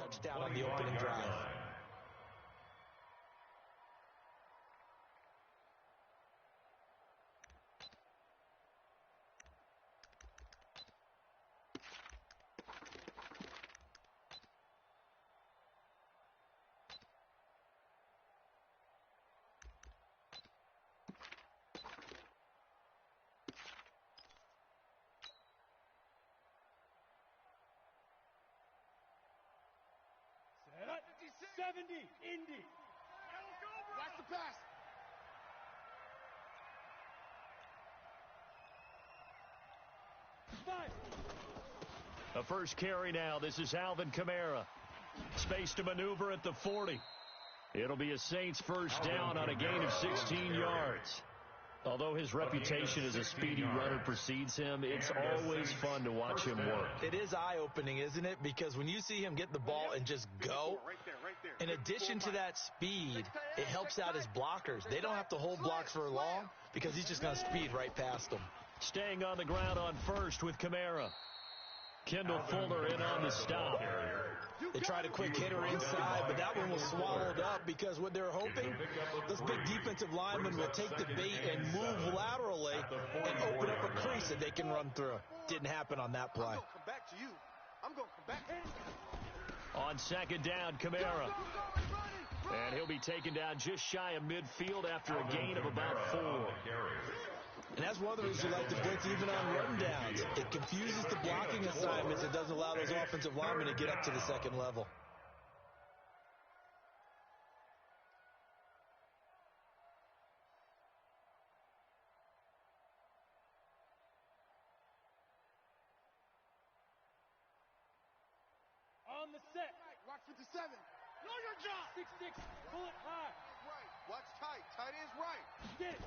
touchdown on the opening drive. Set up. 70, Indy. Watch the pass. Five. A first carry now. This is Alvin Kamara. Space to maneuver at the 40. It'll be a Saints first down on a gain of 16 yards. Although his reputation as a speedy runner precedes him, it's always fun to watch him work. It is eye-opening, isn't it? Because when you see him get the ball and just go, in addition to that speed, it helps out his blockers. They don't have to hold blocks for long because he's just going to speed right past them. Staying on the ground on first with Kamara. Kendall Fuller in on the stop. They tried a quick hitter inside, but that one was swallowed up because what they're hoping, this big defensive lineman will take the bait and move laterally and open up a crease that they can run through. Didn't happen on that play. I'm going to come back to you. On second down, Kamara. And he'll be taken down just shy of midfield after a gain of about 4. And that's one of the reasons you like to blitz even on run downs. It confuses the blocking assignments. It doesn't allow those offensive linemen to get up to the second level. On the set. Watch 57. Know your job. 6-6. Pull it high. Right. Watch tight. Tight ends right. Get it.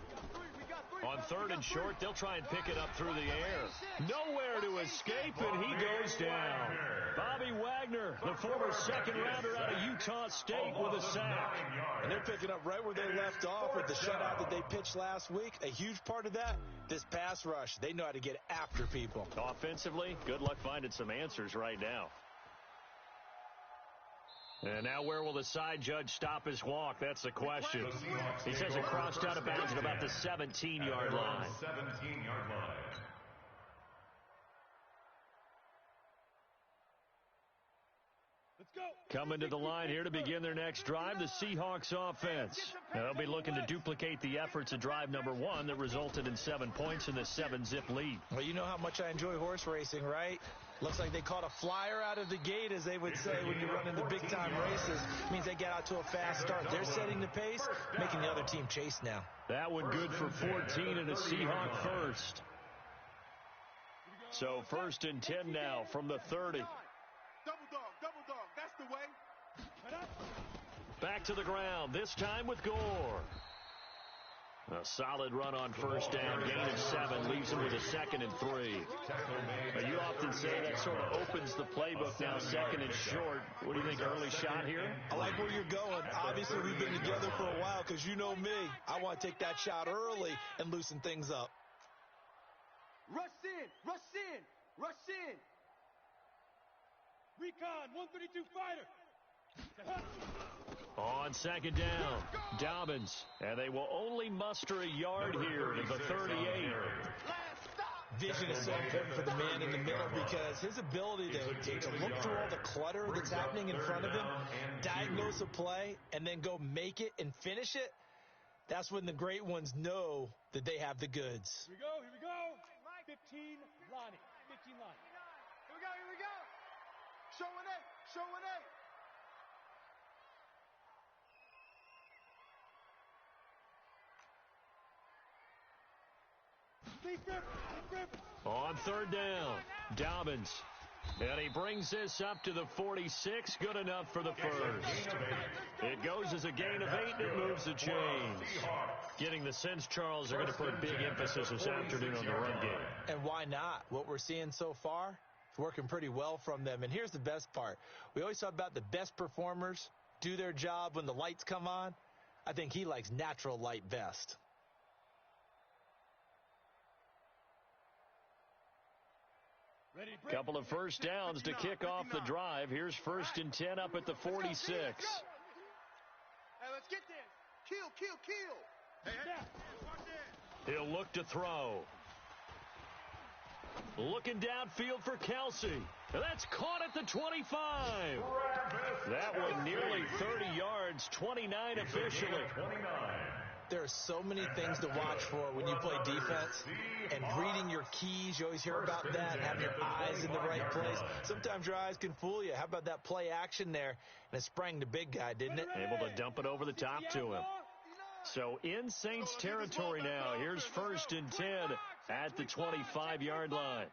We got three. On third and short, they'll try and pick it up through the air. Nowhere to escape, and he goes down. Bobby Wagner, the former second-rounder out of Utah State, with a sack. And they're picking up right where they left off with the shutout that they pitched last week. A huge part of that, this pass rush. They know how to get after people. Offensively, good luck finding some answers right now. And now where will the side judge stop his walk? That's the question. He says it crossed out of bounds at about the 17-yard line. 17-yard line. Let's go. Coming to the line here to begin their next drive, the Seahawks offense. They'll be looking to duplicate the efforts of drive number 1 that resulted in 7 points in the 7-zip lead. Well, you know how much I enjoy horse racing, right? Looks like they caught a flyer out of the gate, as they would say when you run in the big-time races. It means they get out to a fast start. They're setting the pace, making the other team chase now. That one good for 14 and a Seahawk first. So first and 10 now from the 30. Double dog. That's the way. Back to the ground, this time with Gore. A solid run on first down, gain of 7, leaves him with a 2nd and 3. You often say that sort of opens the playbook now, 2nd and short. What do you think, early shot here? I like where you're going. Obviously, we've been together for a while because you know me. I want to take that shot early and loosen things up. Rush in. Recon, 132 fighter. On second down, Dobbins. And they will only muster a yard here to the 38. Vision is so important for the man in the middle because his ability to look through all the clutter that's happening in front of him, diagnose a play, and then go make it and finish it, that's when the great ones know that they have the goods. Here we go. 15 Lonnie. 15 Lonnie. Here we go. Showing eight. On third down, Dobbins. And he brings this up to the 46, good enough for the first. It goes as a gain of 8, and it moves the chains. Getting the sense, Charles, they're going to put big emphasis this afternoon on the run game. And why not? What we're seeing so far, it's working pretty well from them. And here's the best part. We always talk about the best performers do their job when the lights come on. I think he likes natural light best. Couple of first downs to kick off the drive. Here's 1st and 10 up at the 46. Hey, let's get this. Kill. He'll look to throw. Looking downfield for Kelsey. That's caught at the 25. That one nearly 30 yards, 29 officially. There are so many things to watch for when you play defense, and reading your keys. You always hear about that, having your eyes in the right place. Sometimes your eyes can fool you. How about that play action there? And it sprang the big guy, didn't it? Able to dump it over the top to him. So in Saints territory now. Here's 1st and 10 at the 25-yard line.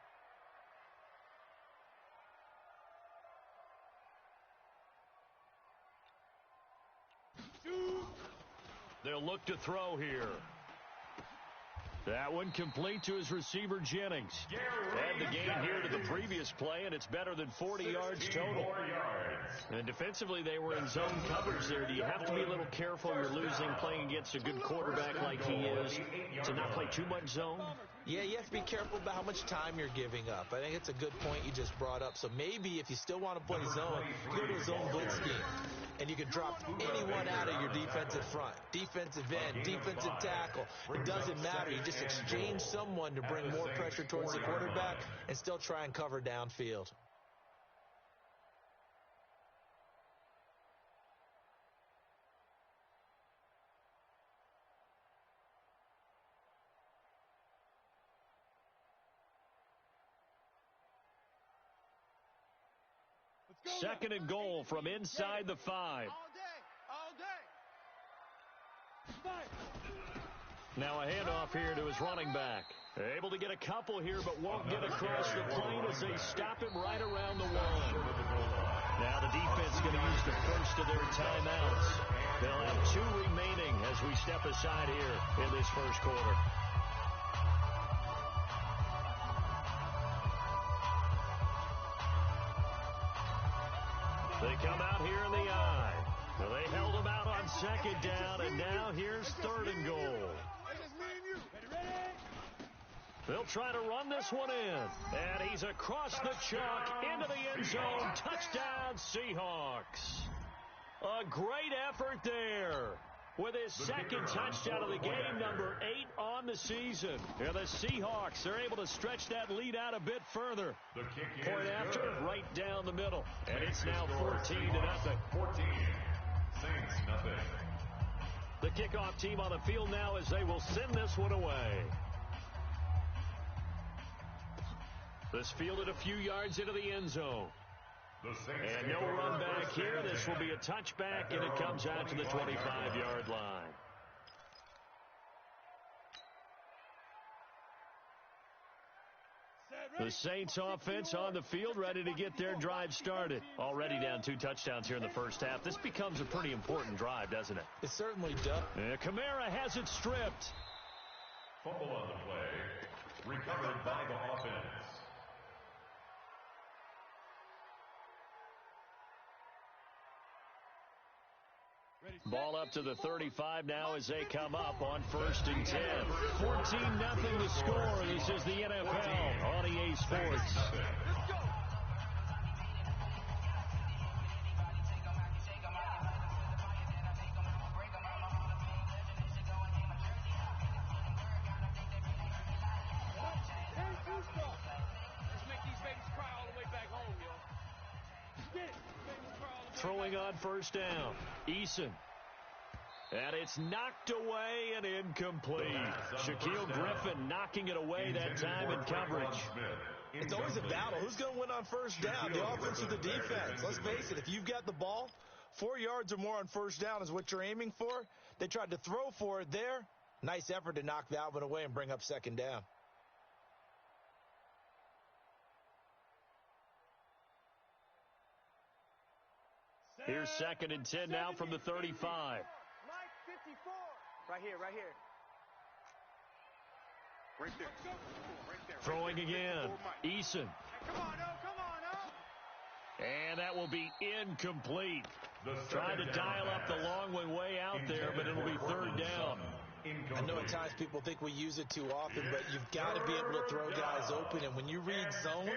They'll look to throw here. That one complete to his receiver, Jennings. Add the gain here to the previous play, and it's better than 40 yards total. And defensively, they were in zone coverage there. Do you have to be a little careful? You're losing playing against a good quarterback like he is to not play too much zone? Yeah, you have to be careful about how much time you're giving up. I think it's a good point you just brought up. So maybe if you still want to play zone, go to a zone blitz scheme. And you can drop anyone out of your defensive front. Defensive end, defensive tackle. It doesn't matter. You just exchange someone to bring more pressure towards the quarterback and still try and cover downfield. Second and goal from inside the 5. All day. Now a handoff here to his running back. Able to get a couple here, but won't get across the plane as they stop him right around the 1. Now the defense going to use the first of their timeouts. They'll have 2 remaining as we step aside here in this first quarter. They come out here in the eye. Well, they held him out on second down, and now here's 3rd and goal. They'll try to run this one in. And he's across the chalk into the end zone. Touchdown, Seahawks. A great effort there. With his second touchdown of the game, number 8 on the season. And the Seahawks are able to stretch that lead out a bit further. Point after, right down the middle. And it's now 14-0. 14. Saints, nothing. The kickoff team on the field now as they will send this one away. This fielded a few yards into the end zone. And no run back here. This will be a touchback, and it comes out to the 25-yard line. The Saints offense on the field, ready to get their drive started. Already down 2 touchdowns here in the first half. This becomes a pretty important drive, doesn't it? It certainly does. Kamara has it stripped. Fumble on the play. Recovered by the offense. Ball up to the 35 now as they come up on 1st and 10. 14-0 the score. This is the NFL on EA Sports. Throwing on 1st down. Eason. And it's knocked away and incomplete. Shaquille Griffin knocking it away that time in coverage. It's always a battle. Who's going to win on 1st down? The offense or the defense? Let's face it, if you've got the ball, 4 yards or more on 1st down is what you're aiming for. They tried to throw for it there. Nice effort to knock that one away and bring up 2nd down. Here's 2nd and 10 now from the 35. Mike 54. Right here. Right there. Throwing again. Eason. Come on, oh. And that will be incomplete. Trying to dial up the long one way out there, but it'll be 3rd down. I know at times people think we use it too often, but you've got to be able to throw guys open. And when you read zone,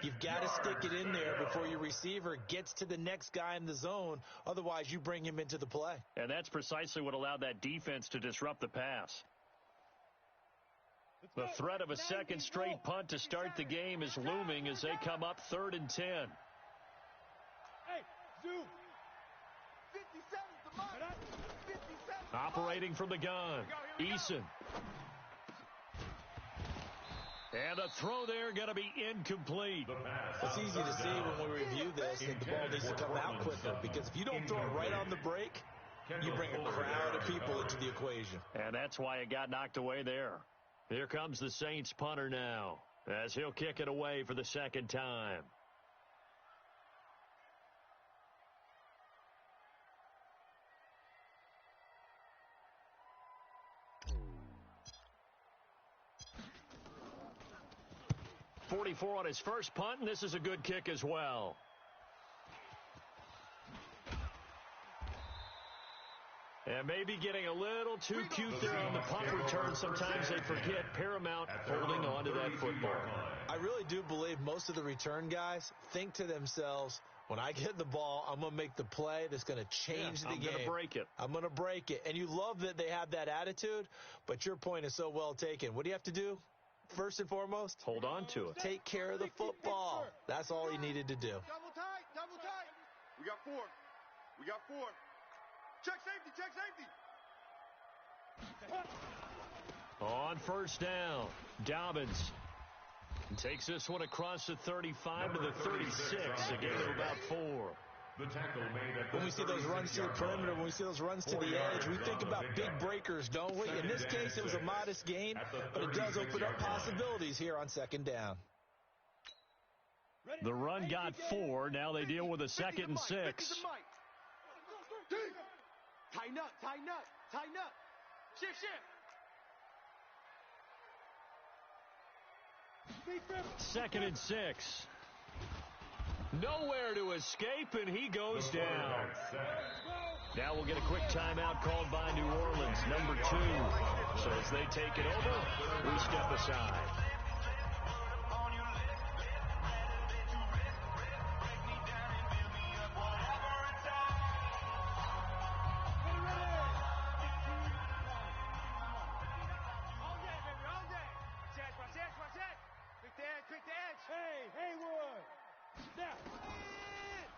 You've got to stick it in there before your receiver gets to the next guy in the zone. Otherwise, you bring him into the play. And that's precisely what allowed that defense to disrupt the pass. The threat of a second straight punt to start the game is looming as they come up 3rd and 10. Hey, zoom. 57's the mark. 57's Operating from the gun, Eason. And a throw there going to be incomplete. It's easy to see when we review this that the ball needs to come out quicker, because if you don't throw it right on the break, you bring a crowd of people into the equation. And that's why it got knocked away there. Here comes the Saints punter now, as he'll kick it away for the second time. .44 on his first punt, and this is a good kick as well. And maybe getting a little too cute there on the punt return. Sometimes they forget paramount holding on to that football. I really do believe most of the return guys think to themselves, when I get the ball, I'm going to make the play that's going to change the game. I'm going to break it. I'm going to break it. And you love that they have that attitude, but your point is so well taken. What do you have to do? First and foremost, hold on to it. Take care of the football. That's all he needed to do. double tight, double tight. We got 4. We got 4. Check safety, check safety. On first down, Dobbins takes this one across the 35 to the 36, a gain of about 4. When we see those runs to the perimeter, when we see those runs to the edge, we think about big breakers, don't we? In this case, it was a modest gain, but it does open up possibilities here on second down. The run got 4. Now they deal with a 2nd and 6. Tighten up, tighten up, tighten up. Shift, shift. 2nd and 6. Nowhere to escape, and he goes down. Now we'll get a quick timeout called by New Orleans, number 2. So as they take it over, we step aside.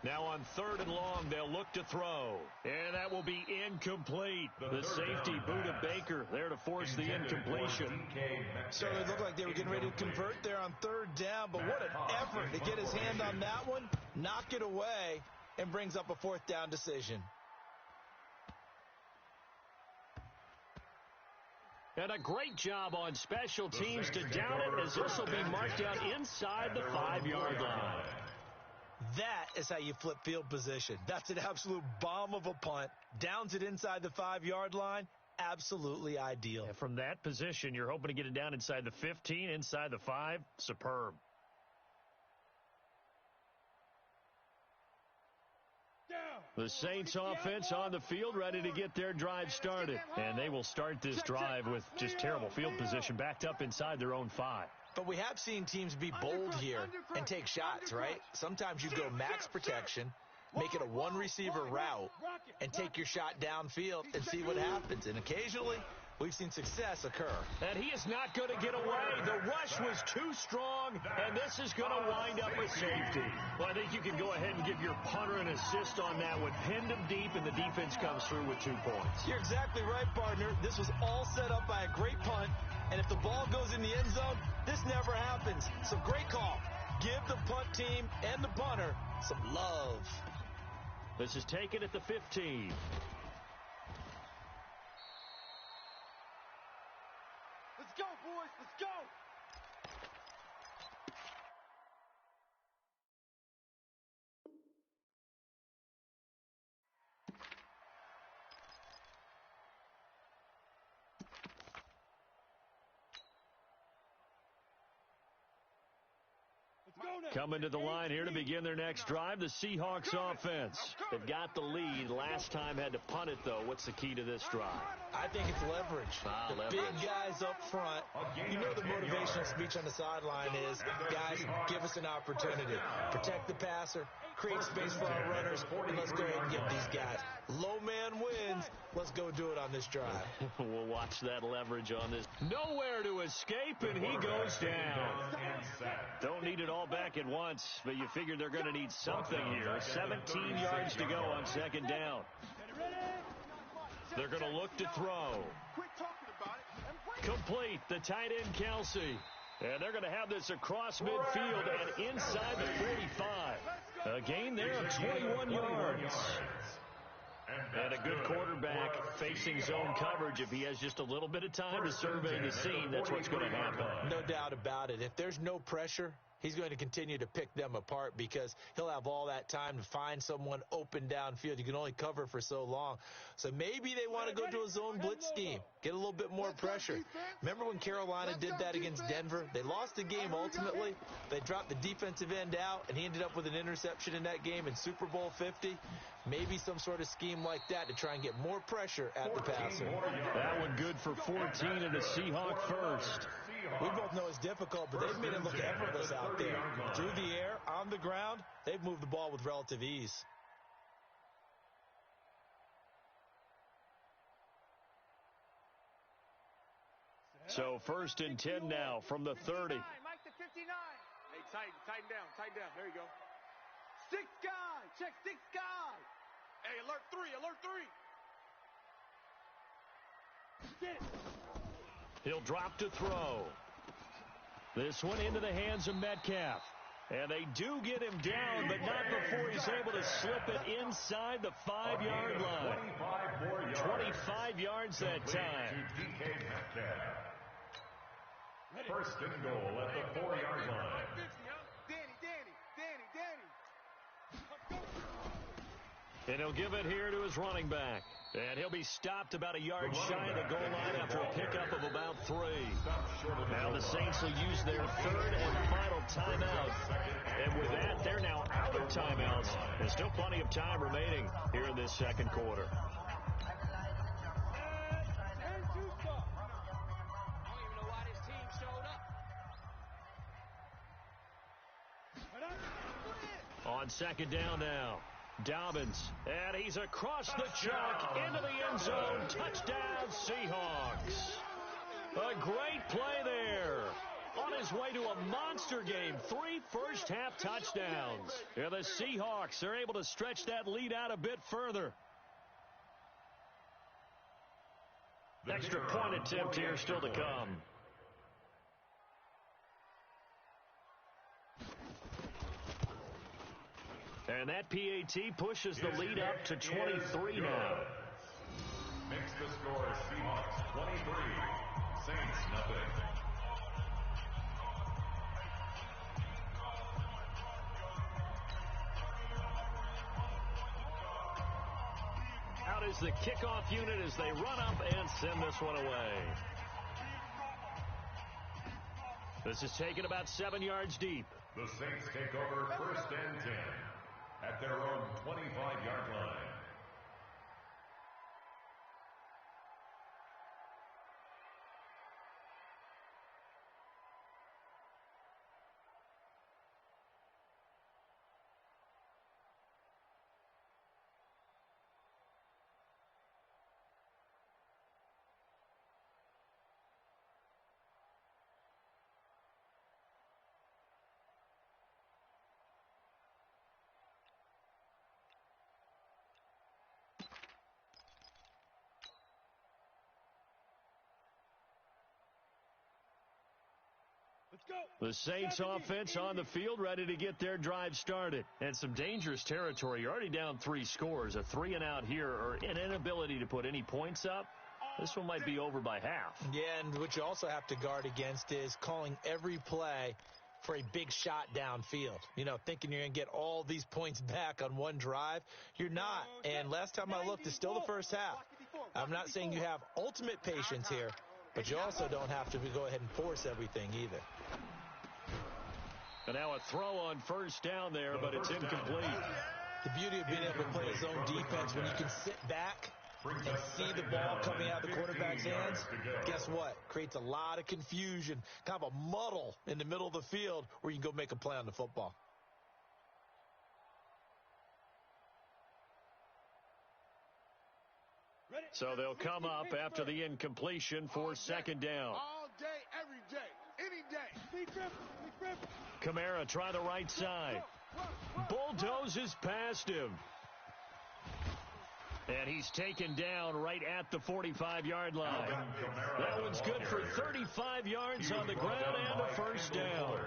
Now on 3rd and long, they'll look to throw. And that will be incomplete. The safety, Buda Baker, there to force the incompletion. Certainly looked like they were getting ready to convert there on 3rd down, but what an effort to get his hand on that one, knock it away, and brings up a 4th down decision. And a great job on special teams to down it, as this will be marked out inside the 5-yard line. That is how you flip field position. That's an absolute bomb of a punt. Downs it inside the 5-yard line. Absolutely ideal. And from that position, you're hoping to get it down inside the 15, inside the 5. Superb. The Saints offense on the field, ready to get their drive started. And they will start this drive with just terrible field position, backed up inside their own 5. But we have seen teams be bold here and take shots, right? Sometimes you go max protection, make it a one-receiver route, and take your shot downfield and see what happens. And occasionally, we've seen success occur. And he is not going to get away. The rush was too strong, and this is going to wind up a safety. Well, I think you can go ahead and give your punter an assist on that one. Pinned him deep, and the defense comes through with 2 points. You're exactly right, partner. This was all set up by a great punt, and if the ball goes in the end zone, this never happens. So great call. Give the punt team and the punter some love. This is taken at the 15. Let's go, boys. Let's go. Let's go Coming to the line here to begin their next drive, the Seahawks offense. They've got the lead. Last time had to punt it, though. What's the key to this drive? I think it's leverage. The big guys up front. You know the motivational speech on the sideline is, guys, give us an opportunity. Protect the passer, create space for our runners, and let's go ahead and get these guys. Low man wins. Let's go do it on this drive. We'll watch that leverage on this. Nowhere to escape, and he goes down. Don't need it all back at once, but you figure they're going to need something here. 17 yards to go on second down. They're going to look to throw. Complete, the tight end Kelsey. And they're going to have this across midfield and inside the 45. A gain there of 21 yards. And a good quarterback facing zone coverage. If he has just a little bit of time to survey the scene, that's what's going to happen. No doubt about it. If there's no pressure, he's going to continue to pick them apart because he'll have all that time to find someone open downfield. You can only cover for so long. So maybe they want to go to a zone blitz scheme, get a little bit more pressure. Remember when Carolina did that against Denver? They lost the game ultimately. They dropped the defensive end out, and he ended up with an interception in that game in Super Bowl 50. Maybe some sort of scheme like that to try and get more pressure at the passer. That one good for 14 and a Seahawk first. We both know it's difficult, but they've made it look effortless out there. Through the air, on the ground, they've moved the ball with relative ease. So first and 10 now from the 30. Mike to 59. Hey, tighten down. There you go. Six guy. Check six guy. Hey, alert three. He'll drop to throw. This one into the hands of Metcalf. And they do get him down, but not before he's able to slip it inside the 5-yard line. 25 yards that time. First and goal at the 4-yard line. And he'll give it here to his running back. And he'll be stopped about a yard shy of the goal line after a pickup of about 3. Now the Saints will use their third and final timeout. And with that, they're now out of timeouts. There's still plenty of time remaining here in this second quarter. On second down now. Dobbins, and he's across the chalk into the end zone. Touchdown, Seahawks. A great play there. On his way to a monster game. 3 first-half touchdowns. And the Seahawks are able to stretch that lead out a bit further. Extra point attempt here still to come. And that PAT pushes the lead up to 23 now. Makes the score Seahawks 23, Saints nothing. Out is the kickoff unit as they run up and send this one away. This is taken about 7 yards deep. The Saints take over first and 10 at their own 25-yard line. The Saints offense on the field ready to get their drive started. And some dangerous territory. You're already down 3 scores. A 3-and-out here or an inability to put any points up. This one might be over by half. Yeah, and what you also have to guard against is calling every play for a big shot downfield. You know, thinking you're going to get all these points back on one drive. You're not. And last time I looked, it's still the first half. I'm not saying you have ultimate patience here, but you also don't have to go ahead and force everything either. And now a throw on first down there, but it's incomplete. The beauty of being able to play his own defense when you can sit back and see the ball coming out of the quarterback's hands, guess what? Creates a lot of confusion, kind of a muddle in the middle of the field where you can go make a play on the football. So they'll come up after the incompletion for second down. All day, every day, any day. Kamara try the right side. Bulldozes past him. And he's taken down right at the 45-yard line. That one's good for 35 yards on the ground and a first down.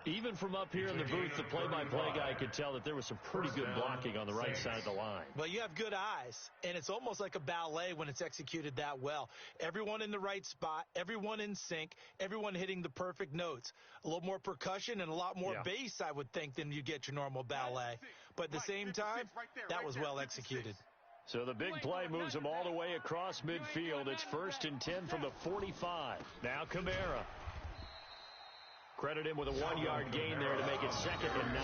Even from up here in the booth, the play-by-play guy could tell that there was some pretty good blocking on the right side of the line. Well, you have good eyes, and it's almost like a ballet when it's executed that well. Everyone in the right spot, everyone in sync, everyone hitting the perfect notes. A little more percussion and a lot more bass, I would think, than you get your normal ballet. But at the same time, that was well executed. So the big play moves him all the way across midfield. It's 1st and 10 from the 45. Now Kamara. Credit him with a 1-yard gain there to make it 2nd and 9.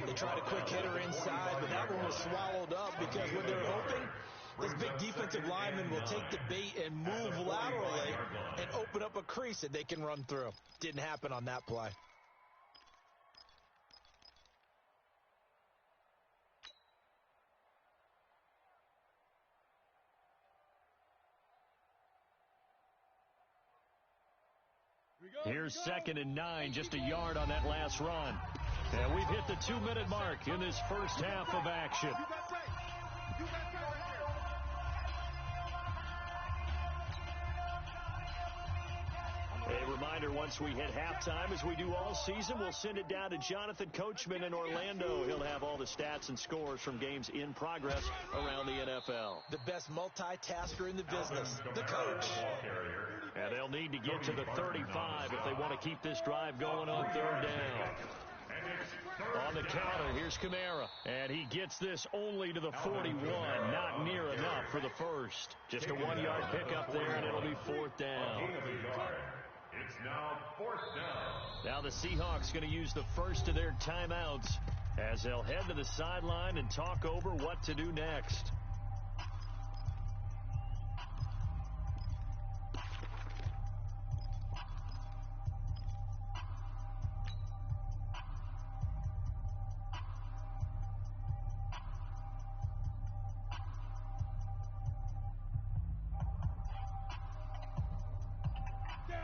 They tried a quick hitter inside, but that one was swallowed up because what they're hoping, this big defensive lineman will take the bait and move laterally and open up a crease that they can run through. Didn't happen on that play. Here's 2nd and 9, just a yard on that last run. And we've hit the 2-minute mark in this first half of action. A reminder, once we hit halftime, as we do all season, we'll send it down to Jonathan Coachman in Orlando. He'll have all the stats and scores from games in progress around the NFL. The best multitasker in the business, the coach. And they'll need to get to the 35 if they want to keep this drive going on 3rd down. On the counter, here's Kamara. And he gets this only to the 41. Not near enough for the first. Just a 1-yard pickup there, and it'll be 4th down. It's now 4th down. Now the Seahawks going to use the first of their timeouts as they'll head to the sideline and talk over what to do next.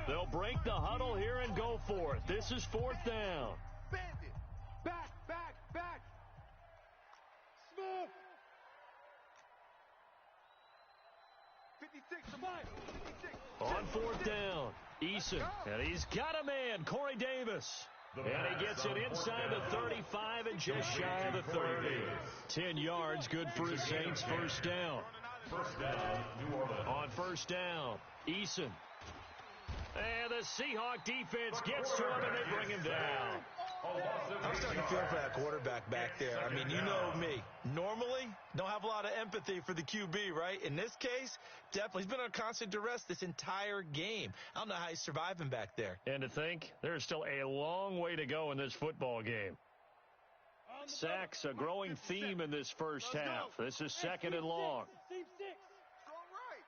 They'll break the huddle here and go for it. This is 4th down. Bandit. Back. Smooth. 56. On 4th down, Eason. And he's got a man, Corey Davis. And he gets it inside the 35 and just shy of the 30. 10 yards, good for his Saints. First down. New Orleans. On first down, Eason. And the Seahawk defense gets to him, and they bring him down. I'm starting to feel for that quarterback back there. I mean, you know me. Normally, don't have a lot of empathy for the QB, right? In this case, definitely. He's been on constant duress this entire game. I don't know how he's surviving back there. And to think, there's still a long way to go in this football game. Sacks, a growing theme in this first half. This is 2nd and long. Team 6. Strong right.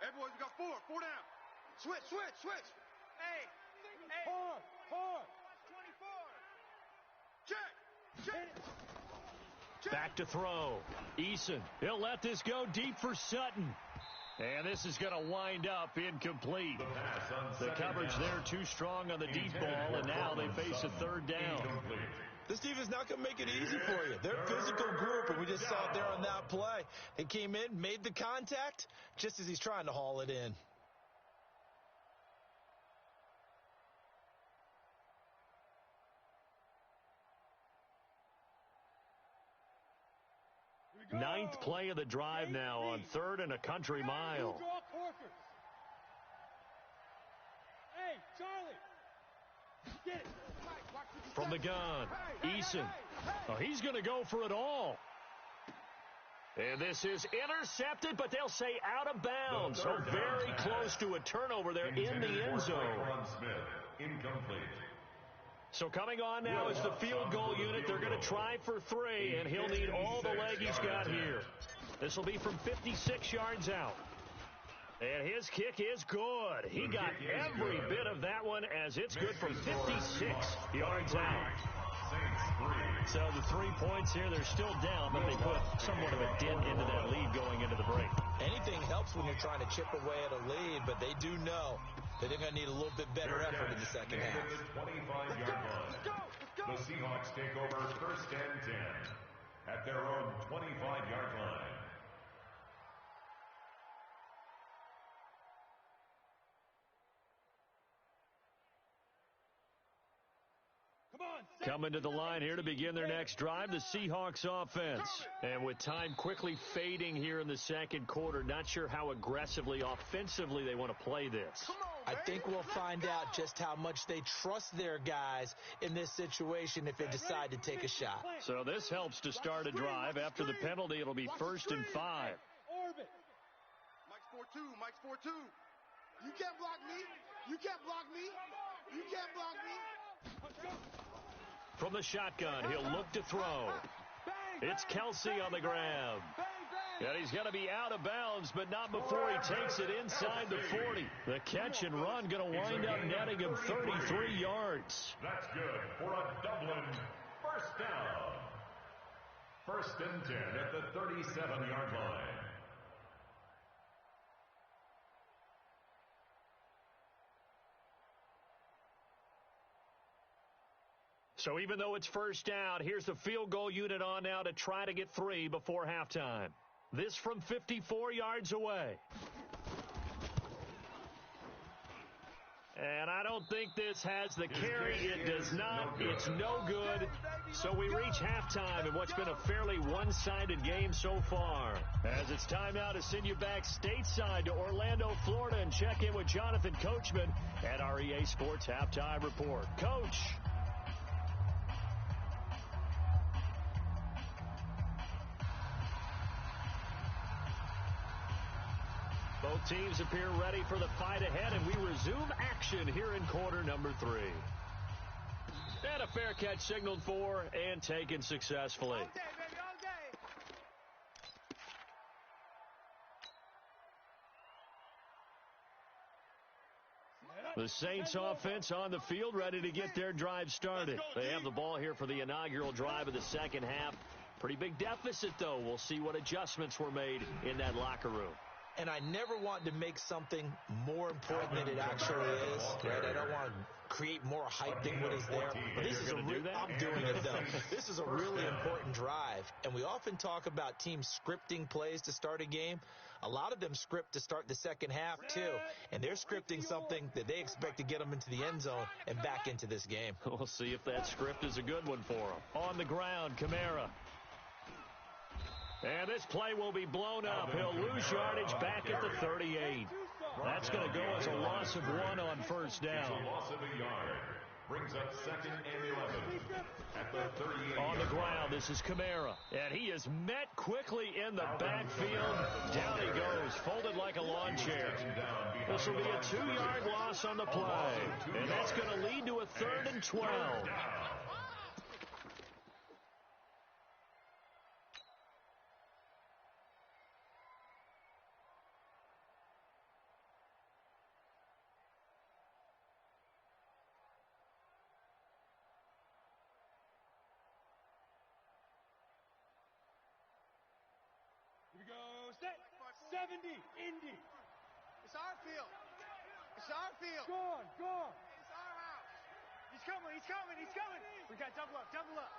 Hey, boys, we got 4 down. Switch. Hey. Hard. 24. Check. Back to throw. Eason. He'll let this go deep for Sutton. And this is going to wind up incomplete. The coverage there too strong on the deep ball, and now they face a 3rd down. This defense is not going to make it easy for you. They're a physical group, and we just saw it there on that play. They came in, made the contact, just as he's trying to haul it in. Ninth play of the drive now on 3rd and a country mile. Hey, Charlie. Get it. From the gun, Eason. Oh, he's going to go for it all. And this is intercepted, but they'll say out of bounds. So very close to a turnover there in the end zone. Incomplete. So coming on now is the field goal unit. They're going to try for 3, and he'll need all the leg he's got here. This will be from 56 yards out. And his kick is good. He got every bit of that one as it's good from 56 yards out. So the 3 points here, they're still down, but they put somewhat of a dent into that lead going into the break. Anything helps when you're trying to chip away at a lead, but they do know that they're going to need a little bit better effort in the second half. The Seahawks take over 1st and 10 at their own 25-yard line. Coming to the line here to begin their next drive, the Seahawks offense. And with time quickly fading here in the second quarter, not sure how aggressively, offensively they want to play this. I think we'll find out just how much they trust their guys in this situation if they decide to take a shot. So this helps to start a drive. After the penalty, it'll be 1st and 5. Mike's 4-2. Mike's 4-2. You can't block me. You can't block me. You can't block me. From the shotgun, he'll look to throw. It's Kelsey on the grab. And he's going to be out of bounds, but not before he takes it inside the 40. The catch and run going to wind up netting him 33 yards. That's good for a Dublin 1st down. 1st and 10 at the 37-yard line. So even though it's 1st down, here's the field goal unit on now to try to get 3 before halftime. This from 54 yards away. And I don't think this has the carry. It does not. It's no good. So we reach halftime in what's been a fairly one-sided game so far. As it's time now to send you back stateside to Orlando, Florida, and check in with Jonathan Coachman at our EA Sports Halftime Report. Coach. Both teams appear ready for the fight ahead, and we resume action here in quarter number 3. And a fair catch signaled for and taken successfully. All day, baby, all day. The Saints offense on the field, ready to get their drive started. They have the ball here for the inaugural drive of the second half. Pretty big deficit, though. We'll see what adjustments were made in that locker room. And I never want to make something more important than it actually is, right? I don't want to create more hype than what is there. But this is I'm doing it, though. This is a really important drive. And we often talk about teams scripting plays to start a game. A lot of them script to start the second half, too. And they're scripting something that they expect to get them into the end zone and back into this game. We'll see if that script is a good one for them. On the ground, Kamara. And this play will be blown up. He'll lose yardage back at the 38. That's going to go as a loss of 1 on 1st down. It's a loss of a yard. Brings up 2nd and 11 at the 38. On the ground, this is Kamara. And he is met quickly in the backfield. Down he goes, folded like a lawn chair. This will be a 2-yard loss on the play. And that's going to lead to a 3rd and 12. Here we go. Set. 70. Indy. It's our field. It's our field. Gone. Gone. It's our house. He's coming. He's coming. He's coming. We got double up. Double up.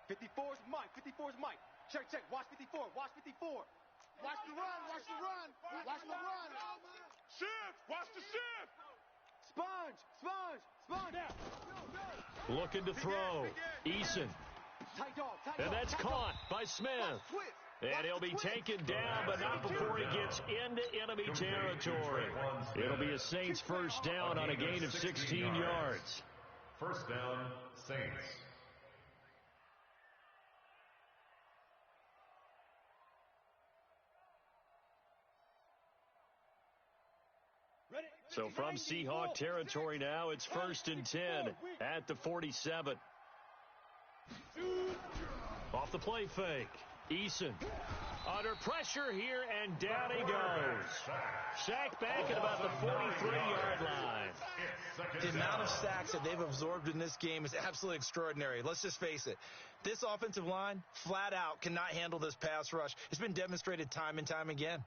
54's Mike. 54's Mike. Check, check. Watch 54. Watch 54. Watch the run. Watch the run. Watch the run. Shift. Watch the shift. Sponge. Sponge. Sponge. Looking to throw. Eason. Tight dog. Tight And dog. that's caught by Smith. And he'll be taken down, but not before he gets into enemy territory. It'll be a Saints 1st down on a gain of 16 yards. 1st down, Saints. Ready. So from Seahawk territory now, it's 1st and 10 at the 47. Off the play fake. Eason under pressure here, and down he goes. Sacked back at about the 43-yard line. The amount of sacks that they've absorbed in this game is absolutely extraordinary. Let's just face it. This offensive line, flat out, cannot handle this pass rush. It's been demonstrated time and time again.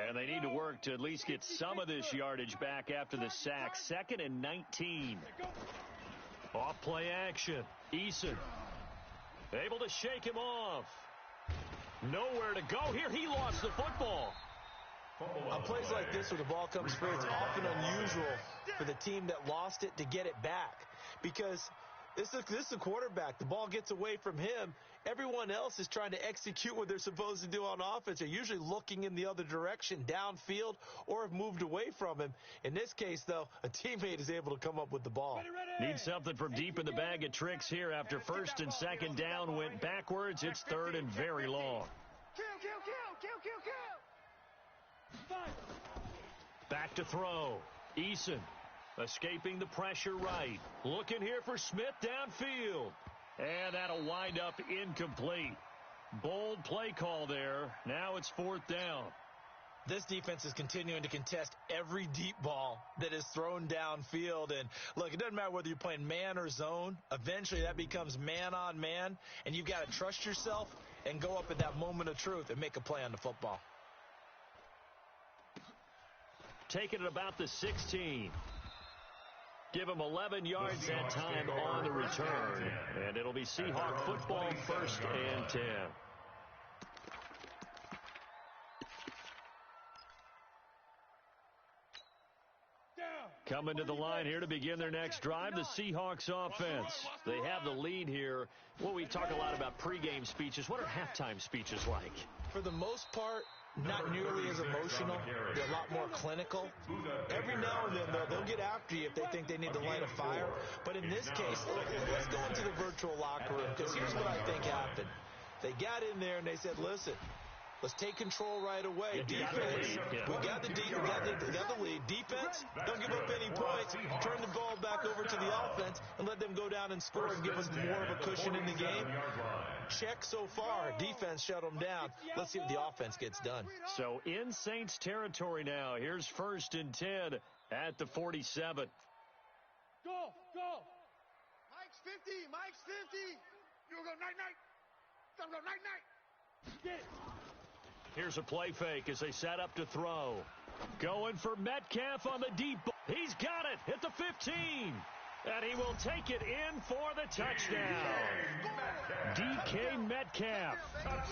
And they need to work to at least get some of this yardage back after the sack. 2nd and 19. Off play action. Eason able to shake him off. Nowhere to go here. He lost the football. On plays like this where the ball comes free, it's often unusual for the team that lost it to get it back. Because this is a quarterback. The ball gets away from him. Everyone else is trying to execute what they're supposed to do on offense. They're usually looking in the other direction, downfield, or have moved away from him. In this case, though, a teammate is able to come up with the ball. Need something from deep in the bag of tricks here. After 1st and 2nd down went backwards, it's 3rd and very long. Back to throw. Eason escaping the pressure right. Looking here for Smith downfield. And that'll wind up incomplete. Bold play call there. Now it's 4th down. This defense is continuing to contest every deep ball that is thrown downfield. And, look, it doesn't matter whether you're playing man or zone. Eventually that becomes man on man. And you've got to trust yourself and go up at that moment of truth and make a play on the football. Taking it about the 16. Give him 11 yards that time on the return. And it'll be Seahawk football, 1st and 10. Coming to the line here to begin their next drive, the Seahawks offense. They have the lead here. Well, we talk a lot about pregame speeches. What are halftime speeches like? For the most part, not nearly as emotional. They're a lot more clinical. Every now and then, though, they'll get after you if they think they need to light a fire. But in this case, let's go into the virtual locker room, because here's what I think happened. They got in there and they said, listen, let's take control right away. Defense, we got the lead. Defense, don't give up any points. Turn the ball back over to the offense and let them go down and score and give us more of a cushion in the game. Check so far. Defense shut them down. Let's see what the offense gets done. So in Saints territory now. Here's 1st and 10 at the 47. Go. Mike's 50. You go night. Go night. Get it. Here's a play fake as they set up to throw. Going for Metcalf on the deep ball. He's got it at the 15. And he will take it in for the touchdown. DK Metcalf,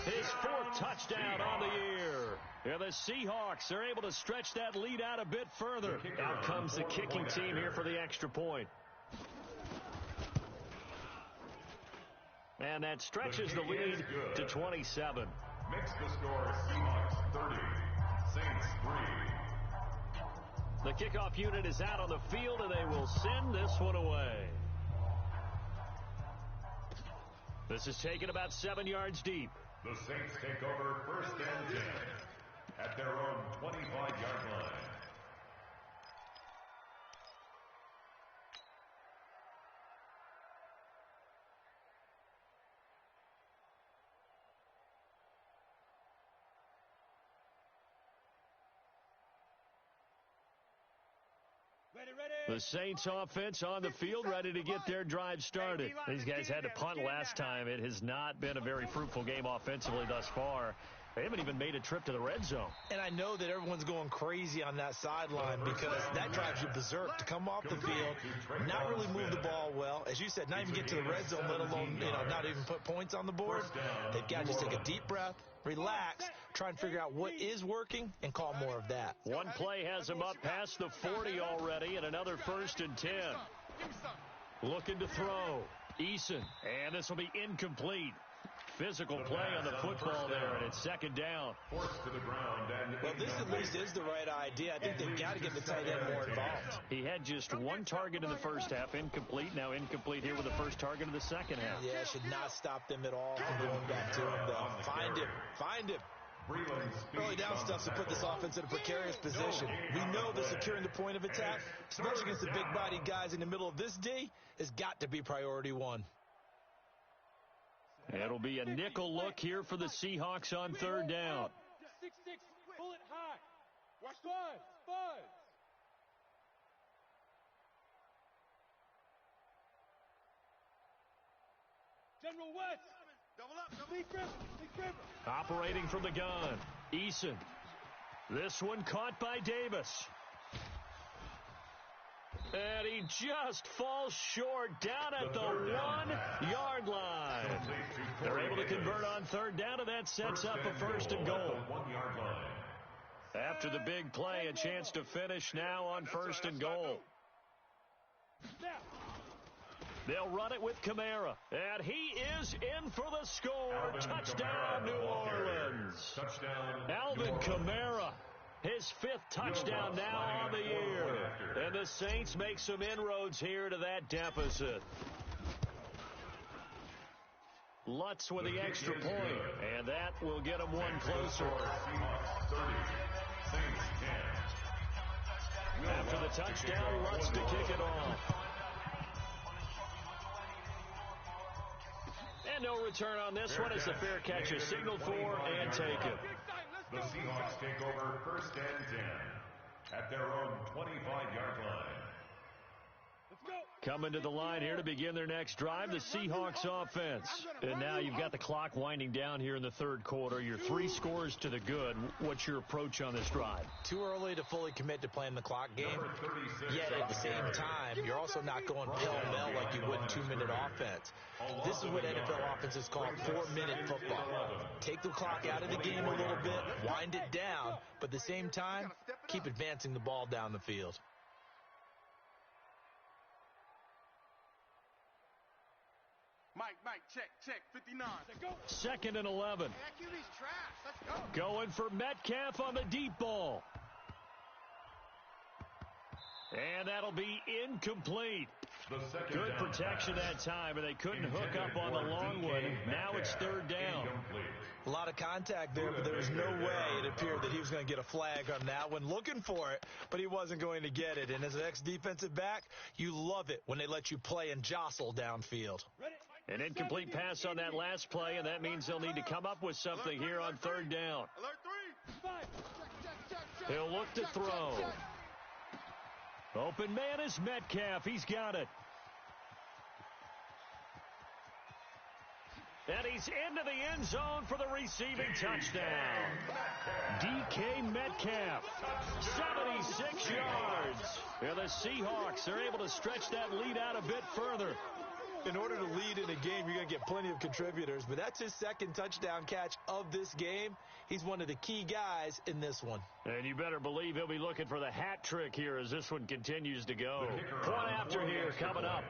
his 4th touchdown on the year. And the Seahawks are able to stretch that lead out a bit further. Out comes the kicking team here for the extra point. And that stretches the lead to 27. Makes the score Seahawks 30, Saints 3. The kickoff unit is out on the field, and they will send this one away. This is taken about 7 yards deep. The Saints take over 1st and 10 at their own 25-yard line. The Saints offense on the field, ready to get their drive started. These guys had to punt last time. It has not been a very fruitful game offensively thus far. They haven't even made a trip to the red zone. And I know that everyone's going crazy on that sideline because that drives you berserk to come off the field, not really move the ball well. As you said, not even get to the red zone, let alone, not even put points on the board. They've got to just take a deep breath, relax, try and figure out what is working, and call more of that. One play has him up past the 40 already, and another 1st and 10. Looking to throw. Eason, and this will be incomplete. Physical play on the football there, and it's 2nd down. Forced to the ground, and well, this at least is the right idea. I think they've got to get the tight end more involved. He had just one target in the first half, incomplete. Now incomplete here with the first target of the second half. Yeah, should not stop them at all from going back to him, though. Find him. Early down stuff to put this offense in a precarious position. We know that securing the point of attack, especially against the big-bodied guys in the middle of this D, has got to be priority one. It'll be a nickel look here for the Seahawks on third down. 6-6, pull it high. Watch buzz. General West. Double up. Lee Griffin. Operating from the gun, Eason. This one caught by Davis. And he just falls short down at the 1-yard line. They're able to convert on third down, and that sets up a first and goal. After the big play, a chance to finish now on first and goal. They'll run it with Kamara, and he is in for the score. Touchdown, New Orleans. Alvin Kamara, his fifth touchdown now on the year. And the Saints make some inroads here to that deficit. Lutz with the extra point, and that will get them one closer. After the touchdown, Lutz to kick it off. And no return on this one as the fair catch is signaled for and taken. The Seahawks take over first and 10 at their own 25-yard line. Coming to the line here to begin their next drive, the Seahawks offense. And now you've got the clock winding down here in the third quarter. You're 3 scores to the good. What's your approach on this drive? Too early to fully commit to playing the clock game. Yet at the same time, you're also not going pell-mell like you would in 2-minute offense. This is what NFL offenses call 4-minute football. Take the clock out of the game a little bit, wind it down, but at the same time, keep advancing the ball down the field. Mike, check, 59. Second and 11. Going for Metcalf on the deep ball. And that'll be incomplete. Good protection that time, and they couldn't hook up on the long one. Now it's third down. A lot of contact there, but there was no way it appeared that he was going to get a flag on that one. Looking for it, but he wasn't going to get it. And as an ex-defensive back, you love it when they let you play and jostle downfield. An incomplete pass on that last play, and that means they'll need to come up with something here on third down. He'll look to throw. Open man is Metcalf. He's got it. And he's into the end zone for the receiving touchdown. DK Metcalf, 76 yards. And the Seahawks are able to stretch that lead out a bit further. In order to lead in a game, you're going to get plenty of contributors, but that's his second touchdown catch of this game. He's one of the key guys in this one. And you better believe he'll be looking for the hat trick here as this one continues to go. Point after here coming up.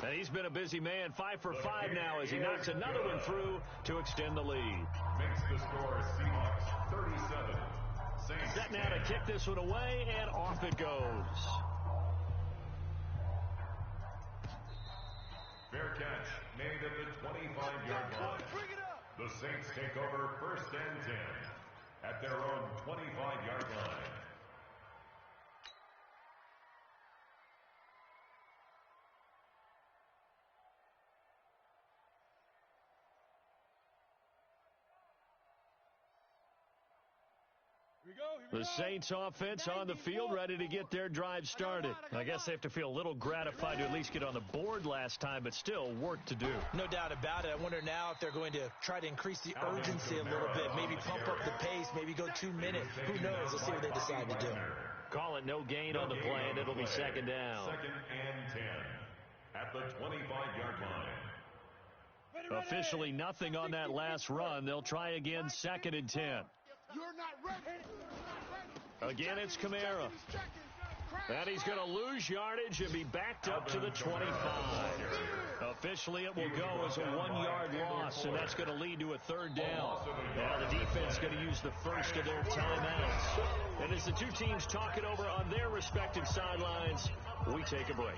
And he's been a busy man, 5 for 5 now as he knocks another one through to extend the lead. Makes the score Seahawks 37. Saints Set now to kick this one away, and off it goes. Fair catch made at the 25-yard line. The Saints take over first and 10 at their own 25-yard line. The Saints offense on the field, ready to get their drive started. I guess they have to feel a little gratified to at least get on the board last time, but still work to do. No doubt about it. I wonder now if they're going to try to increase the urgency a little bit, maybe pump up the pace, maybe go 2 minutes. Who knows? Let's see what they decide to do. Call it no gain on the play, and it'll be second down. Second and 10 at the 25-yard line. Officially nothing on that last run. They'll try again second and 10. You're not ready. Again, it's Kamara. And he's going to lose yardage and be backed up to the 25. Officially, it will go as a 1-yard loss, and that's going to lead to a third down. Now the defense is going to use the first of their timeouts. And as the two teams talk it over on their respective sidelines, we take a break.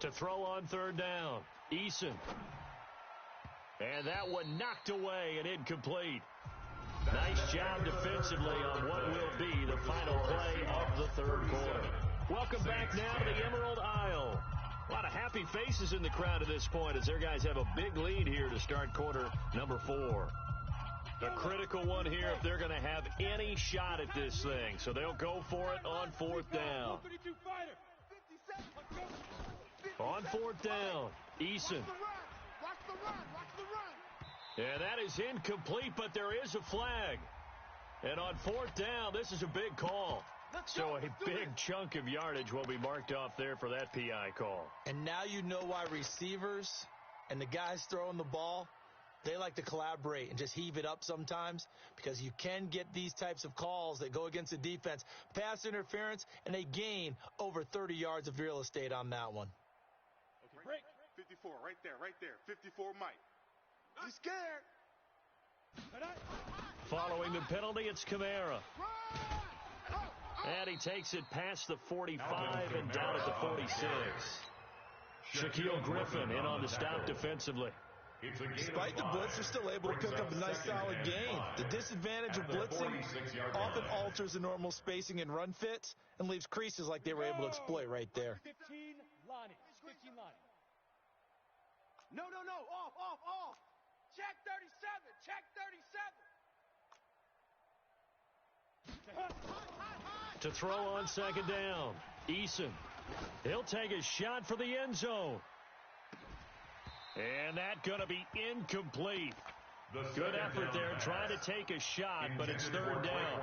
To throw on third down, Eason. And that one knocked away and incomplete. Nice job defensively on what will be the final play of the third quarter. Welcome back now to the Emerald Isle. A lot of happy faces in the crowd at this point as their guys have a big lead here to start quarter number 4. A critical one here if they're going to have any shot at this thing. So they'll go for it on fourth down. On fourth down, Eason. And that is incomplete, but there is a flag. And on fourth down, this is a big call. So a big chunk of yardage will be marked off there for that PI call. And now you know why receivers and the guys throwing the ball, they like to collaborate and just heave it up sometimes, because you can get these types of calls that go against the defense, pass interference, and they gain over 30 yards of real estate on that one. Okay, break. 54, right there. 54, Mike. He's scared. Following the penalty, it's Kamara. And he takes it past the 45 and down at the 46. Shaquille Griffin in on the stop defensively. Despite the blitz, they're still able to pick up a nice solid gain. The disadvantage of blitzing often alters the normal spacing and run fits and leaves creases like they were able to exploit right there. 15, Lonnie. 15, Lonnie. No. Off. Check 37. To throw on second down, Eason. He'll take a shot for the end zone. And that's going to be incomplete. Good effort there, trying to take a shot, but it's third down.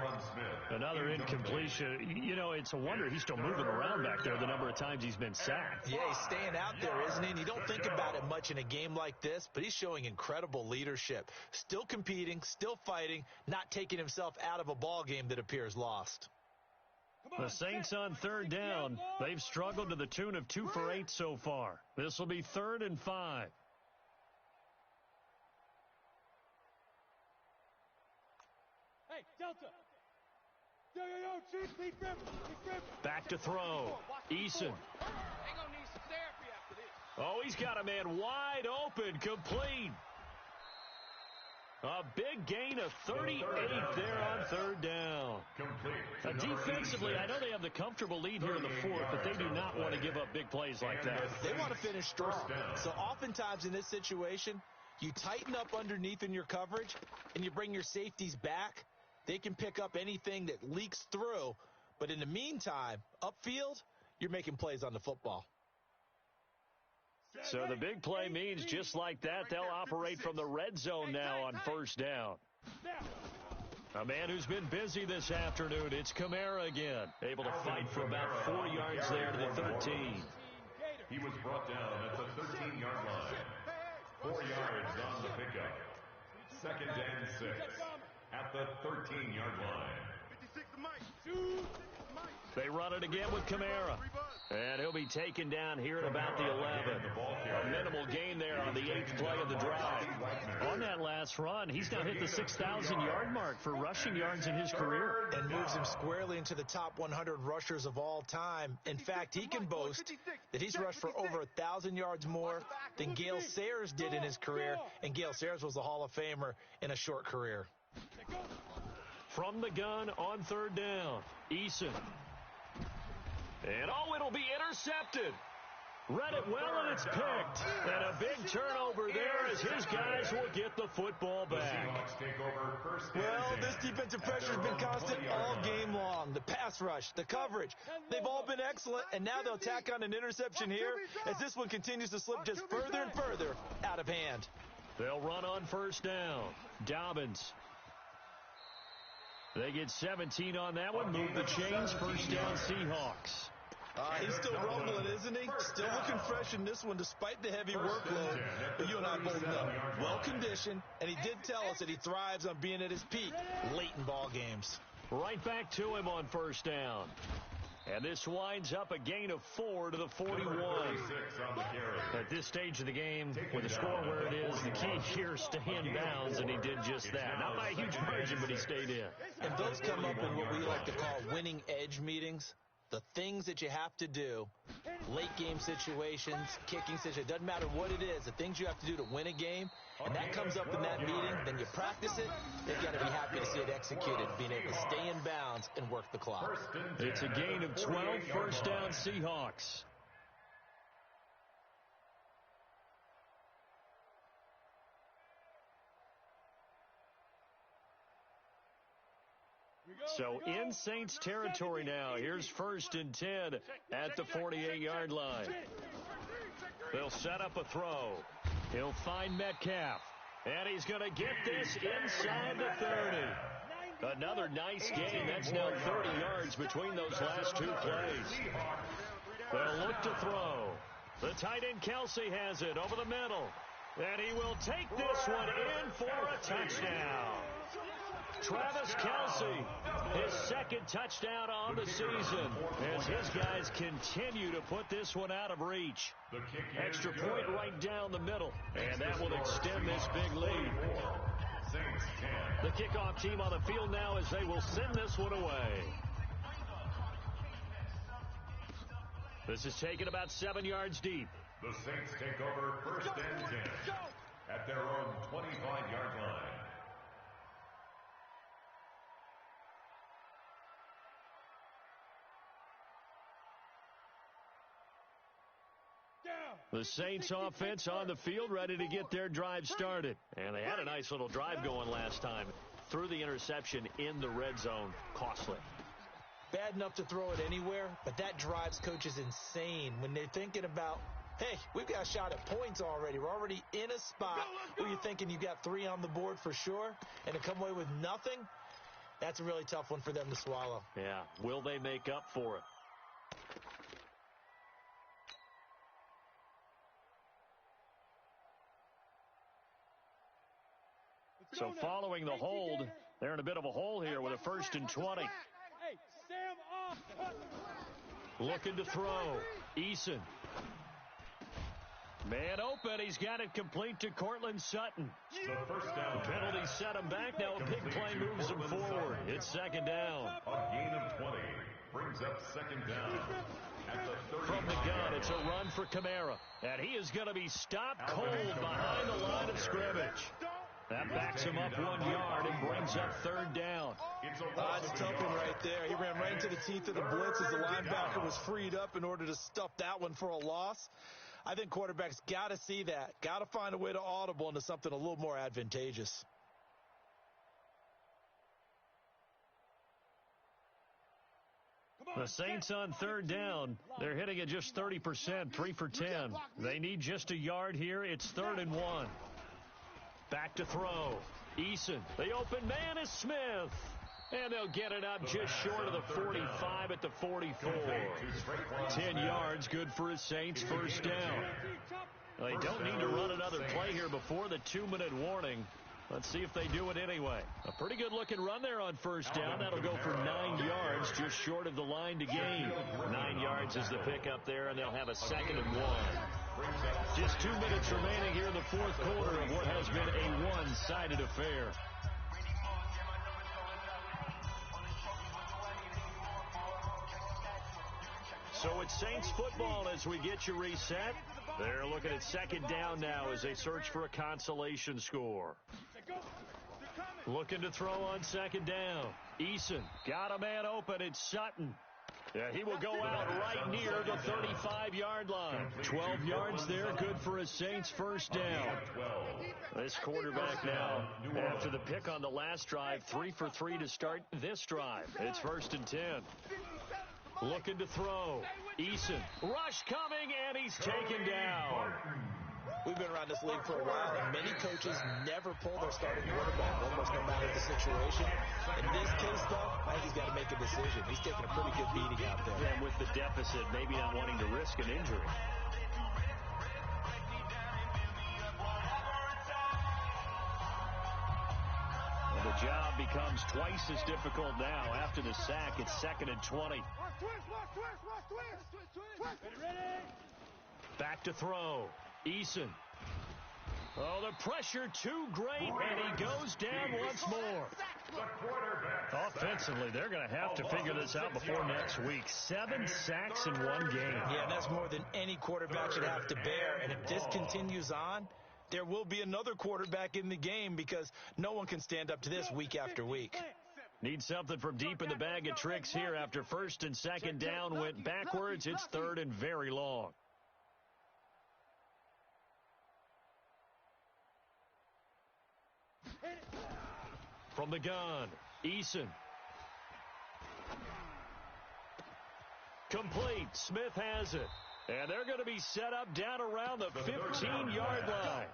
Another incompletion. You know, it's a wonder he's still moving around back there the number of times he's been sacked. Yeah, he's staying out there, isn't he? And you don't think about it much in a game like this, but he's showing incredible leadership. Still competing, still fighting, not taking himself out of a ball game that appears lost. The Saints on third down. They've struggled to the tune of 2 for 8 so far. This will be 3rd and 5. Hey, Delta. Yo, Chief, lead grip. Back to throw. Eason. They're gonna need some therapy after this. Oh, he's got a man wide open, complete. A big gain of 38 there on third down. Defensively, I know they have the comfortable lead here in the 4th, but they do not want to give up big plays like that. They want to finish strong. So oftentimes in this situation, you tighten up underneath in your coverage, and you bring your safeties back. They can pick up anything that leaks through. But in the meantime, upfield, you're making plays on the football. So the big play means just like that, they'll operate from the red zone now on first down. A man who's been busy this afternoon, it's Kamara again. Able to fight for about 4 yards there to the 13. He was brought down at the 13-yard line. 4 yards on the pickup. 2nd and 6 at the 13-yard line. 56 to Mike. They run it again with Kamara. And he'll be taken down here at about the 11. A minimal gain there on the 8th play of the drive. On that last run, he's now hit the 6,000-yard mark for rushing yards in his career. And moves him squarely into the top 100 rushers of all time. In fact, he can boast that he's rushed for over 1,000 yards more than Gale Sayers did in his career. And Gale Sayers was a Hall of Famer in a short career. From the gun on third down, Eason. And it'll be intercepted. Read it well, and it's picked. And a big turnover there as his guys will get the football back. Well, this defensive pressure has been constant all game long. The pass rush, the coverage, they've all been excellent, and now they'll tack on an interception here as this one continues to slip just further and further out of hand. They'll run on first down. Dobbins. They get 17 on that one. Move the chains. First down, Seahawks. He's still rumbling, isn't he? Still looking fresh in this one despite the heavy workload. But you and I both know, well-conditioned, and he did tell us that he thrives on being at his peak late in ball games. Right back to him on first down. And this winds up a gain of 4 to the 41. At this stage of the game, with the score where it is, the key here is stay in bounds, and he did just that. Not by a huge margin, but he stayed in. And those come up in what we like to call winning edge meetings. The things that you have to do, late game situations, kicking situations, doesn't matter what it is, the things you have to do to win a game, and that comes up in that meeting, then you practice it, they've got to be happy to see it executed, being able to stay in bounds and work the clock. It's a gain of 12, first down Seahawks. So in Saints territory now. Here's first and 10 at the 48-yard line. They'll set up a throw. He'll find Metcalf. And he's going to get this inside the 30. Another nice gain. That's now 30 yards between those last two plays. They'll look to throw. The tight end Kelsey has it over the middle. And he will take this one in for a touchdown. Travis Kelsey, his second touchdown on the season as his guys continue to put this one out of reach. Extra point right down the middle, and that will extend this big lead. The kickoff team on the field now as they will send this one away. This is taken about 7 yards deep. The Saints take over first and 10 at their own 25-yard line. The Saints offense on the field ready to get their drive started. And they had a nice little drive going last time. Threw the interception in the red zone. Costly. Bad enough to throw it anywhere, but that drives coaches insane when they're thinking about, hey, we've got a shot at points already. We're already in a spot where you're thinking you got 3 on the board for sure, and to come away with nothing, that's a really tough one for them to swallow. Yeah, will they make up for it? So following the hold, they're in a bit of a hole here with a first and 20. Looking to throw. Eason. Man open. He's got it complete to Cortland Sutton. The first down. Penalty set him back. Now a big play moves him forward. It's second down. A gain of 20 brings up second down. At the 30. From the gun, it's a run for Kamara. And he is going to be stopped cold behind the line of scrimmage. That backs him up 1 yard and brings up third down. It's a tough one right there. He ran right into the teeth of the blitz as the linebacker was freed up in order to stuff that one for a loss. I think quarterbacks got to see that. Got to find a way to audible into something a little more advantageous. The Saints on third down. They're hitting at just 30%, 3 for 10. They need just a yard here. It's 3rd and 1. Back to throw. Eason. The open man is Smith. And they'll get it up just short of the 45 at the 44. 10 yards, good for his Saints first down. They don't need to run another play here before the 2-minute warning. Let's see if they do it anyway. A pretty good-looking run there on first down. That'll go for 9 yards, just short of the line to gain. 9 yards is the pickup there, and they'll have a 2nd and 1. Just 2 minutes remaining here in the fourth quarter of what has been a one-sided affair. So it's Saints football as we get you reset. They're looking at second down now as they search for a consolation score. Looking to throw on second down. Eason got a man open. It's Sutton. Yeah, he will go out right near the 35-yard line. 12 yards there, good for a Saints first down. This quarterback now, after the pick on the last drive, 3 for 3 to start this drive. It's 1st and 10. Looking to throw. Eason, rush coming, and he's taken down. We've been around this league for a while, and many coaches never pull their starting quarterback, almost no matter the situation. In this case, though, I think he's got to make a decision. He's taking a pretty good beating out there. And with the deficit, maybe not wanting to risk an injury. Well, the job becomes twice as difficult now. After the sack, it's 2nd and 20. Back to throw. Eason. Oh, the pressure too great, and he goes down once more. Offensively, they're going to have to figure this out before next week. 7 sacks in one game. Yeah, that's more than any quarterback should have to bear. And if this continues on, there will be another quarterback in the game because no one can stand up to this week after week. Need something from deep in the bag of tricks here after 1st and 2nd down went backwards. It's 3rd and very long. From the gun, Eason. Complete. Smith has it. And they're going to be set up down around the 15-yard line.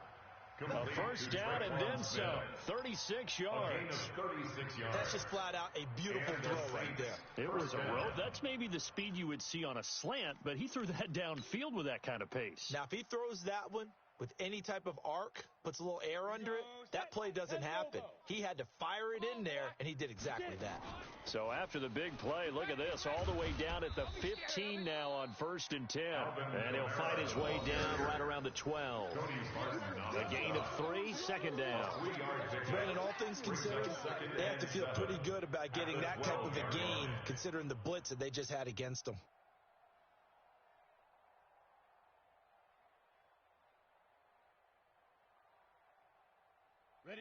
A first down and then some. 36 yards. That's just flat out a beautiful throw right there. It was a rope. That's maybe the speed you would see on a slant, but he threw that downfield with that kind of pace. Now, if he throws that one with any type of arc, puts a little air under it, that play doesn't happen. He had to fire it in there, and he did exactly that. So after the big play, look at this, all the way down at the 15 now on 1st and 10. And he'll fight his way down right around the 12. A gain of 3, 2nd down. Brandon, all things considered, they have to feel pretty good about getting that type of a gain, considering the blitz that they just had against them.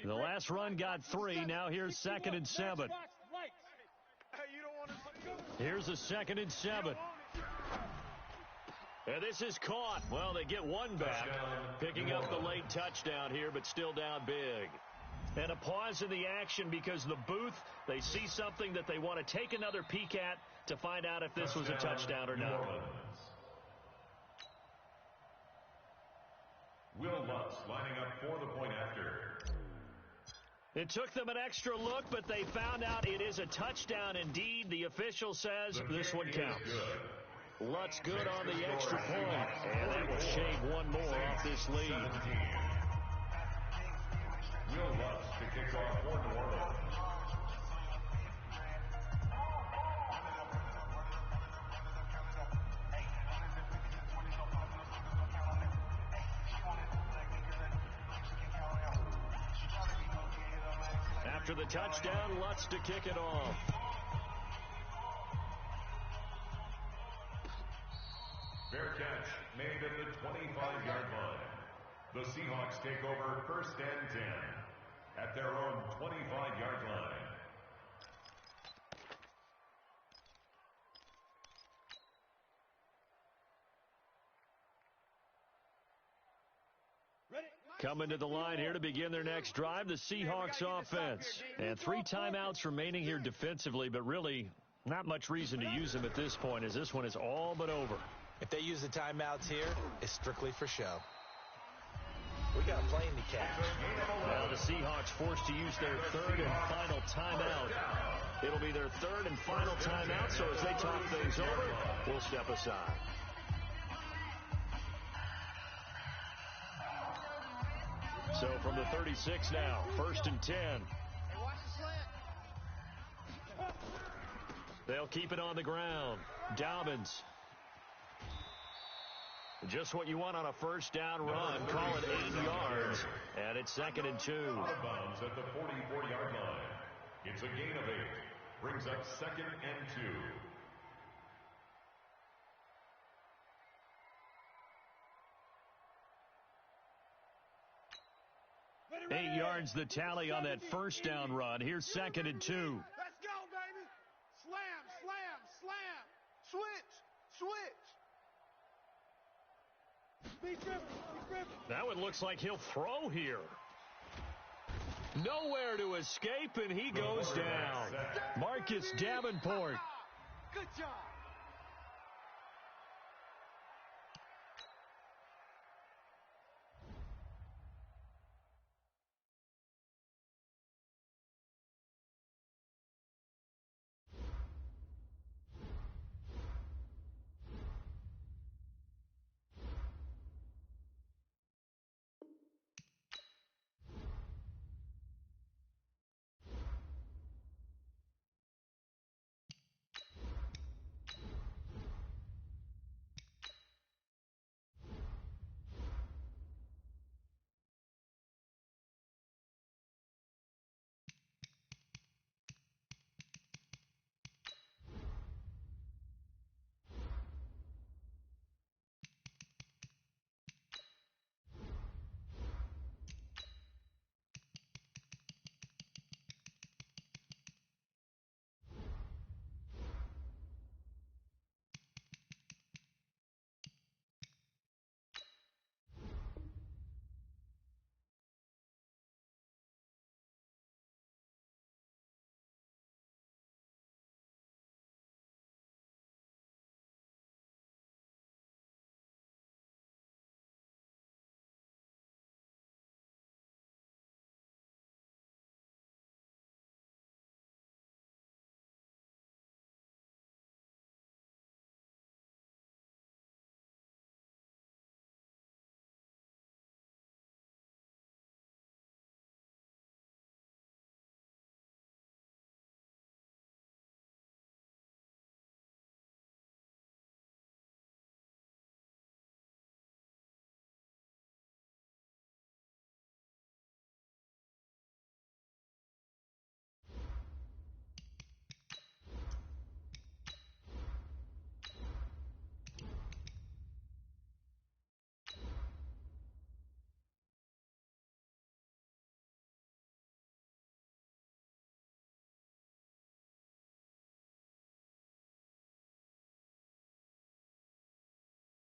The last run got 3. Now here's 2nd and 7. Here's a 2nd and 7. And this is caught. Well, they get one back. Picking up the late touchdown here, but still down big. And a pause in the action because the booth, they see something that they want to take another peek at to find out if this was a touchdown or not. Will Lutz lining up for the point after. It took them an extra look, but they found out it is a touchdown indeed. The official says this one counts. Lutz good on the extra point, and that will shave one more off this lead. Will Lutz to kick off for New Orleans. After the touchdown, Lutz to kick it off. Fair catch made at the 25-yard line. The Seahawks take over 1st and 10 at their own 25-yard line. Coming to the line here to begin their next drive, the Seahawks offense. And 3 timeouts remaining here defensively, but really not much reason to use them at this point as this one is all but over. If they use the timeouts here, it's strictly for show. We got a plane to catch. Now the Seahawks forced to use their 3rd and final timeout. It'll be their 3rd and final timeout, so as they talk things over, we'll step aside. So from the 36 now, 1st and 10. They'll keep it on the ground. Dobbins. Just what you want on a first down run. Call it 8 yards. And it's 2nd and 2. Out of bounds at the 44-yard line. It's a gain of 8. Brings up 2nd and 2. 8 yards the tally on that first down run. Here's 2nd and 2. Let's go, baby. Slam, slam, slam. Switch. That one looks like he'll throw here. Nowhere to escape, and he goes down. Marcus Davenport. Good job.